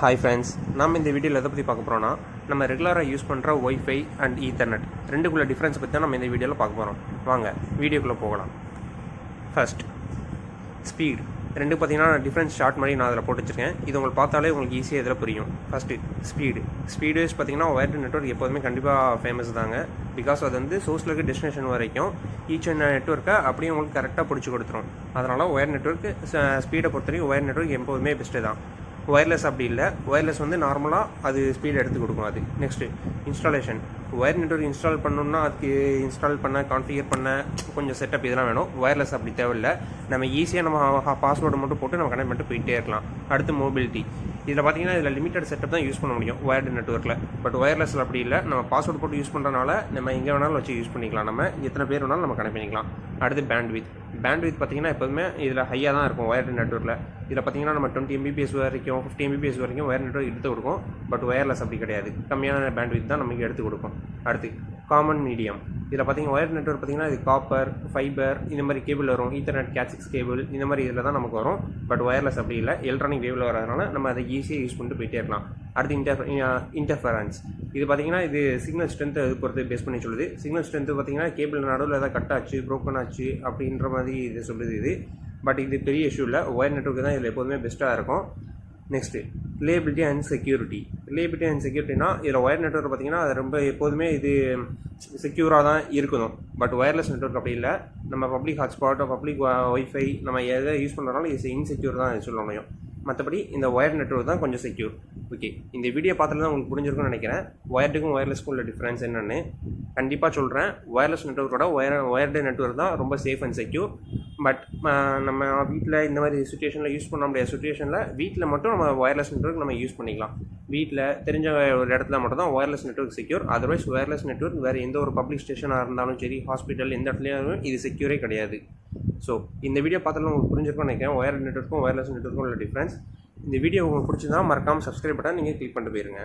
Hi friends, நம்ம இந்த வீடியோவில் எதை பற்றி பார்க்க போகிறோன்னா, நம்ம ரெகுலராக யூஸ் பண்ணுற ஒய்ஃபை அண்ட் ஈத்தர்நெட் ரெண்டுக்குள்ள டிஃப்ரென்ஸ் பற்றி தான் நம்ம இந்த வீடியோவில் பார்க்க போகிறோம். வாங்க வீடியோக்குள்ளே போகலாம். First, speed. ரெண்டு பார்த்தீங்கன்னா டிஃப்ரென்ஸ் ஷார்ட் மாதிரி நான் அதில் போட்டு வச்சுருக்கேன். இது உங்களுக்கு பார்த்தாலே உங்களுக்கு ஈஸியாக இதில் புரியும். ஃபஸ்ட்டு ஸ்பீடு வைஸ் பார்த்தீங்கன்னா ஒயர்டு நெட்வொர்க் எப்போதுமே கண்டிப்பாக ஃபேமஸ் தாங்க. பிகாஸ் அது வந்து சோர்ஸில் இருக்க டெஸ்டினேஷன் வரைக்கும் ஈச் அண்ட் நெட்வொர்க்கை அப்படியே உங்களுக்கு கரெக்டாக பிடிச்சி கொடுத்துரும். அதனால் ஒயர் நெட்வொர்க் ஸ்பீடை பொறுத்தவரைக்கும் ஒயர் நெட்வொர்க் எப்போதுமே பெஸ்ட்டு தான். ஒயர்லெஸ் அப்படி இல்லை. ஒயர்லெஸ் வந்து நார்மலாக அது ஸ்பீட் எடுத்து கொடுக்கும். அது next installation. Wire network install பண்ணணுன்னா அதுக்கு இன்ஸ்டால் பண்ண, கான்ஃபிகர் பண்ண கொஞ்சம் செட்டப் இதெல்லாம் வேணும். ஒயர்லெஸ் அப்படி தேவையில்லை. நம்ம ஈஸியாக நம்ம பாஸ்வேர்டு மட்டும் போட்டு நம்ம கனெக்ட் பண்ணிட்டு போயிட்டே இருக்கலாம். அடுத்து மொபிலிட்டி. இதில் பார்த்தீங்கன்னா இதில் லிமிட்டட் செட்டப் தான் யூஸ் பண்ண முடியும் ஒயர்டு நெட்வொர்க்கில். பட் ஒயர்லெஸில் அப்படி இல்லை. நம்ம பாஸ்வேர்டு போட்டு யூஸ் பண்ணுறதுனால நம்ம எங்கே வேணாலும் வச்சு யூஸ் பண்ணிக்கலாம். நம்ம எத்தனை பேர் வேணாலும் நம்ம கனெக்ட் பண்ணிக்கலாம். அடுத்து பேண்ட்வித் பார்த்தீங்கன்னா எப்போதுமே இதில் ஹையாக தான் இருக்கும் ஒயர்டு நெட்வொர்க்கில். இதில் பார்த்தீங்கன்னா நம்ம 20 Mbps வரைக்கும் 50 Mbps வரைக்கும் ஒயர் நெட்வொர்க் எடுத்து கொடுக்கும். பட் ஒயர்லெஸ் அப்படி கிடையாது. கம்மியான பேண்ட்வித் தான் நமக்கு எடுத்து கொடுக்கும். அடுத்து காமன் மீடியம். இதில் பார்த்தீங்கன்னா ஒயர் நெட்வொர்க் பார்த்தீங்கன்னா இது காப்பர், ஃபைபர் இந்த மாதிரி கேபிள் வரும். ஈத்தர்நெட் Cat6 கேபிள் இந்த மாதிரி இதில் தான் நமக்கு வரும். பட் ஒயர்லெஸ் அப்படி இல்லை. எலக்ட்ரானிக் வேவில் வரதுனால நம்ம அதை ஈஸியாக யூஸ் பண்ணிட்டு போயிட்டே இருக்கலாம். அடுத்து இன்டர்ஃபரன்ஸ். இது பார்த்தீங்கன்னா இது சிக்னல் ஸ்ட்ரென்த்தை பொறுத்து பேஸ் பண்ணி சொல்லுது. சிக்னல் ஸ்ட்ரென்த்து பார்த்தீங்கன்னா கேபிள் நடுவில் ஏதாவது கட் ஆச்சு, ப்ரோக்கன் ஆச்சு அப்படின்ற மாதிரி இது சொல்லுது இது. பட் இது பெரிய இஷ்யூ இல்லை. ஒயர் நெட்வொர்க் தான் இதில் எப்போதுமே பெஸ்ட்டாக இருக்கும். Next reliability and security. செக்யூரிட்டினா இதில் ஒயர் நெட்வொர்க் பார்த்தீங்கன்னா அது ரொம்ப எப்போதுமே இது செக்யூராக தான் இருக்கணும். பட் ஒயர்லெஸ் நெட்வொர்க் அப்படி இல்லை. நம்ம பப்ளிக் ஹாட்ஸ்பாட், பப்ளிக் ஒய்ஃபை நம்ம எதை யூஸ் பண்ணுறதுனால இது இன்செக்யூர் தான் சொல்ல முடியும். மற்றபடி இந்த ஒயர் நெட்வொர்க் தான் கொஞ்சம் செக்யூர். ஓகே, இந்த வீடியோ பார்த்துட்டு தான் உங்களுக்கு புரிஞ்சிருக்கும்னு நினைக்கிறேன். ஒயர்டுக்கும் ஒயர்லெஸ்க்கும் உள்ள டிஃப்ரென்ஸ் என்னென்னு கண்டிப்பாக சொல்கிறேன். ஒயர்லெஸ் நெட்வொர்க்கோட ஒயர்டு நெட்வொர்க் தான் ரொம்ப சேஃப் அண்ட் செக்யூர். பட் நம்ம வீட்டில் இந்த மாதிரி சுச்சுவேஷனில் யூஸ் பண்ண முடியாத சுச்சுவேஷனில் வீட்டில் மட்டும் நம்ம ஒயர்லெஸ் நெட்வொர்க் நம்ம யூஸ் பண்ணிக்கலாம். வீட்டில் தெரிஞ்ச ஒரு இடத்துல மட்டும் தான் wireless network secure. Otherwise wireless network வேறு எந்த ஒரு பப்ளிக் ஸ்டேஷனாக இருந்தாலும் சரி, ஹாஸ்பிட்டல் எந்த இடத்துலையும் இது செக்யூரே கிடையாது. ஸோ இந்த வீடியோ பார்த்தாலும் உங்களுக்கு புரிஞ்சிருக்கும்னு நினைக்கிறேன். ஒயர் நெட்வொர்க்கும் ஒயர்லெஸ் நெட்வொர்க்கும் உள்ள டிஃப்ரென்ஸ். இந்த வீடியோ உங்களுக்கு பிடிச்சிருந்தா மறக்காமல் சப்ஸ்கிரைப் பட்டன் நீங்கள் கிளிக் பண்ணிட்டு போயிருங்க.